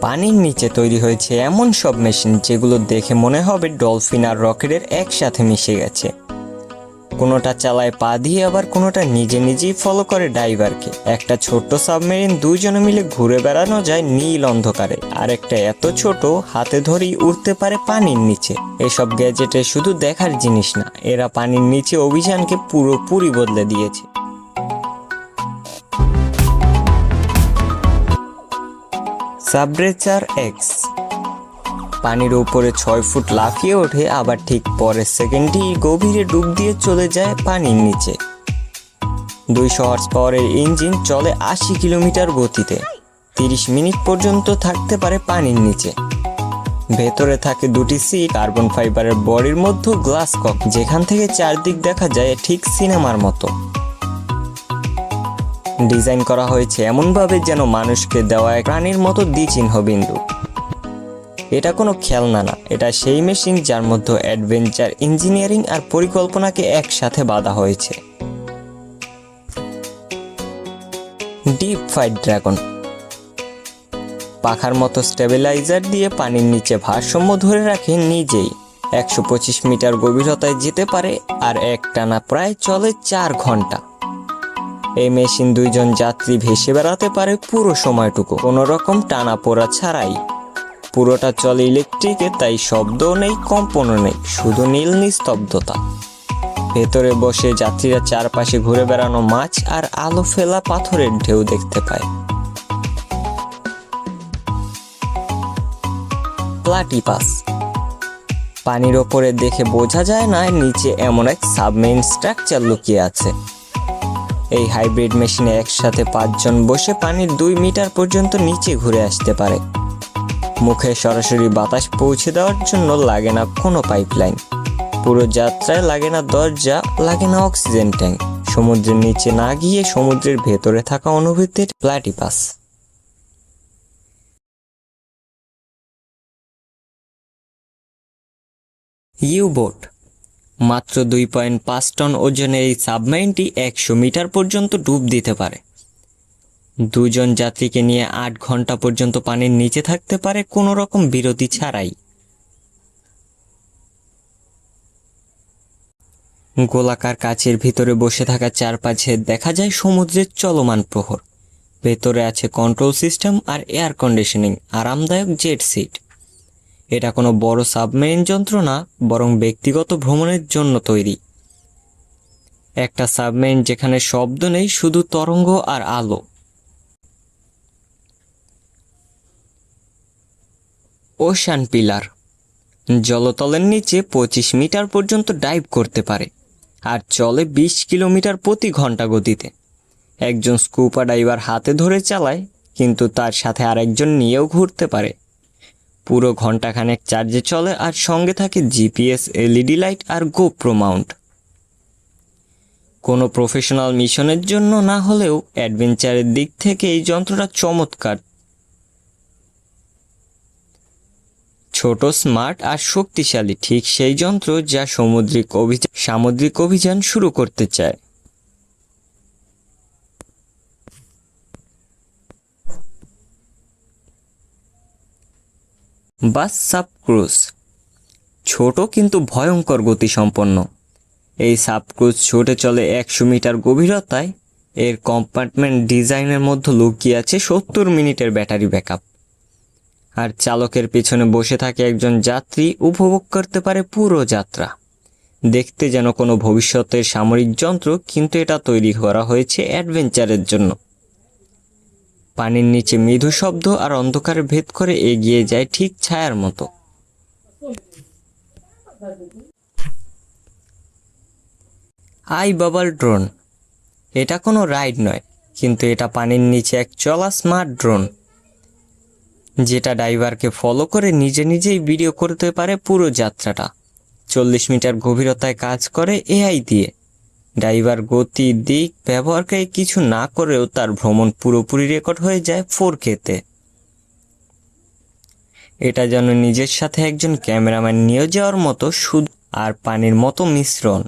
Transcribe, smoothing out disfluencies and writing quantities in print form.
পানির নিচে তৈরি হয়েছে এমন সব মেশিন যেগুলো দেখে মনে হবে ডলফিন আর রকেটের একসাথে মিশে গেছে। কোনোটা চালায় পা দিয়ে, আবার কোনোটা নিজে নিজেই ফলো করে ডাইভারকে। একটা ছোট্ট সাবমেরিন দুইজনে মিলে ঘুরে বেড়ানো যায় নীল অন্ধকারে, আর একটা এত ছোট হাতে ধরেই উঠতে পারে পানির নিচে। এসব গ্যাজেটে শুধু দেখার জিনিস না, এরা পানির নিচে অভিযানকে পুরোপুরি বদলে দিয়েছে। সাবরেচার এক্স পানির উপরে 6 ফুট লাফিয়ে ওঠে, আবার ঠিক পরের সেকেন্ডেই গভীরে ডুব দিয়ে চলে যায় পানির নিচে। 200 হর্স পাওয়ারের ইঞ্জিন চলে 80 কিলোমিটার গতিতে। 30 মিনিট পর্যন্ত থাকতে পারে পানির নিচে। ভেতরে থাকে দুটি সিট, কার্বন ফাইবারের বডির মধ্যে গ্লাস কক, যেখান থেকে চারদিক দেখা যায় ঠিক সিনেমার মতো। ডিজাইন করা হয়েছে এমনভাবে যেন মানুষকে দেওয়া এক প্রাণীর মতো দ্বিচিহ্ন বিন্দু। এটা কোনো খেলনা না, এটা সেই মেশিন যার মধ্যে অ্যাডভেঞ্চার, ইঞ্জিনিয়ারিং আর পরিকল্পনাকে একসাথে বাঁধা হয়েছে। ডিপ ফাইট ড্রাগন পাখার মতো স্টেবিলাইজার দিয়ে পানির নিচে ভারসাম্য ধরে রাখে নিজেই। 125 মিটার গভীরতায় যেতে পারে আর একটানা প্রায় চলে 4 ঘন্টা। এই মেশিন 2 জন যাত্রী ভেসে বেড়াতে পারে পুরো সময়টুকু, কোনো রকম টানা পোড়া ছাড়াই। পুরোটা চলে ইলেকট্রিকে, তাই শব্দও নেই, কম্পনও নেই, শুধু নীল নিস্তব্ধতা। ভেতরে বসে যাত্রীরা চারপাশে ঘুরে বেড়ানো মাছ আর আলো ফেলা পাথরের ঢেউ দেখতে পায়। প্লাটিপাস পানির ওপরে দেখে বোঝা যায় না নিচে এমন এক সাবমেরিন স্ট্রাকচার লুকিয়ে আছে। এই হাইব্রিড মেশিনে একসাথে 5 জন বসে পানির 2 মিটার পর্যন্ত নিচে ঘুরে আসতে পারে। মুখে সরাসরি বাতাস পৌঁছে দেওয়ার জন্য লাগে না কোনো পাইপলাইন। পুরো যাত্রায় লাগে না দরজা, লাগে না অক্সিজেন ট্যাঙ্ক। সমুদ্রের নিচে না গিয়ে সমুদ্রের ভেতরে থাকা অনুভূতির প্লাটিপাস। ইউ-বোট মাত্র 2.5 টন ওজনের এই সাবমেরিনটি 100 মিটার পর্যন্ত ডুব দিতে পারে। 2 জন যাত্রীকে নিয়ে 8 ঘন্টা পর্যন্ত পানির নিচে থাকতে পারে কোনো রকম বিরতি ছাড়াই। গোলাকার কাচের ভিতরে বসে থাকা চারপাশে দেখা যায় সমুদ্রের চলমান প্রহর। ভেতরে আছে কন্ট্রোল সিস্টেম আর এয়ার কন্ডিশনিং, আরামদায়ক জেট সিট। এটা কোনো বড় সাবমেরিন যন্ত্র না, বরং ব্যক্তিগত ভ্রমণের জন্য তৈরি। একটা সাবমেরিন যেখানে শব্দ নেই, শুধু তরঙ্গ আর আলো। ওশান পিলার জলতলের নিচে 25 মিটার পর্যন্ত ডাইভ করতে পারে আর চলে 20 কিলোমিটার প্রতি ঘন্টা গতিতে। একজন স্কুবা ডাইভার হাতে ধরে চালায়, কিন্তু তার সাথে আরেকজন নিয়েও ঘুরতে পারে। পুরো ঘন্টাখানেক চার্জে চলে আর সঙ্গে থাকে জিপিএস, এলইডি লাইট আর গোপ্রো মাউন্ট। কোনো প্রফেশনাল মিশনের জন্য না হলেও অ্যাডভেঞ্চারের দিক থেকে এই যন্ত্রটা চমৎকার। ছোট, স্মার্ট আর শক্তিশালী, ঠিক সেই যন্ত্র যা সামুদ্রিক অভিযান শুরু করতে চায়। বাস সাবক্রুজ ছোট কিন্তু ভয়ঙ্কর গতিসম্পন্ন। এই সাবক্রুজ ছুটে চলে 100 মিটার গভীরতায়। এর কম্পার্টমেন্ট ডিজাইনের মধ্যে লুকিয়ে আছে 70 মিনিটের ব্যাটারি ব্যাকআপ। আর চালকের পেছনে বসে থাকে একজন যাত্রী, উপভোগ করতে পারে পুরো যাত্রা। দেখতে যেন কোনো ভবিষ্যতের সামরিক যন্ত্র, কিন্তু এটা তৈরি করা হয়েছে অ্যাডভেঞ্চারের জন্য। পানির নিচে মৃদু শব্দ আর অন্ধকারে ভেদ করে এগিয়ে যায় ঠিক ছায়ার মতো। আই বাবল ড্রোন এটা কোনো রাইড নয়, কিন্তু এটা পানির নিচে এক চলা স্মার্ট ড্রোন, যেটা ড্রাইভারকে ফলো করে নিজে নিজেই ভিডিও করতে পারে পুরো যাত্রাটা। 40 মিটার গভীরতায় কাজ করে এআই দিয়ে। ড্রাইভার গতি, দিক, ব্যবহারকে কিছু না করেও তার ভ্রমণ পুরোপুরি রেকর্ড হয়ে যায় 4K-তে। এটা যেন নিজের সাথে একজন ক্যামেরাম্যান নিয়ে যাওয়ার মতো, শুধু আর পানির মতো মিশ্রণ।